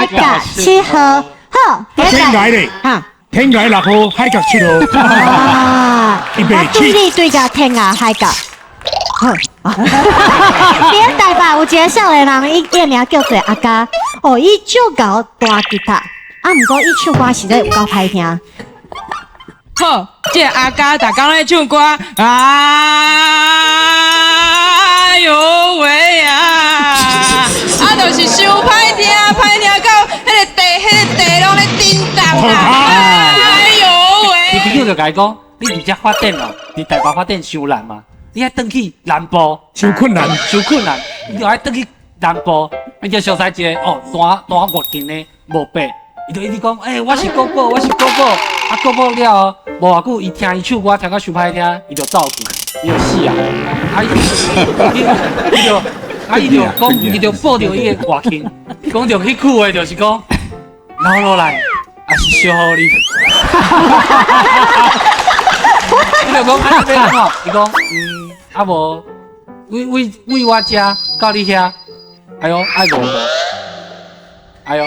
海角7號，好，天涯咧，哈，天涯6號，海角7號。啊，我对你对甲天涯海角。连台北有一个少年人，伊名叫做阿嘉，哦，伊就搞弹吉他，啊，毋过伊唱歌实在有够歹听。好，这个阿嘉逐工咧唱歌，哎呦喂啊，就是伤歹听，歹听到迄个地拢咧震动啦，哎呦喂！你朋友就甲伊讲，你伫遮发展哦，伫台北发展伤难嘛，你爱转去南部，伤困难，你就爱转去南部，你就熟悉一个哦，单月经的无伯，伊就一直讲，我是国宝，啊国宝了哦，无偌久，伊听伊唱歌听到伤歹听，伊就走去，伊就死啊，伊就讲，伊就报着伊个外勤，讲着迄句话就是讲，留落来也是小好你。伊就讲啊，你要怎？伊讲啊无，为我遮到你遐，哎呦爱无无，哎呦。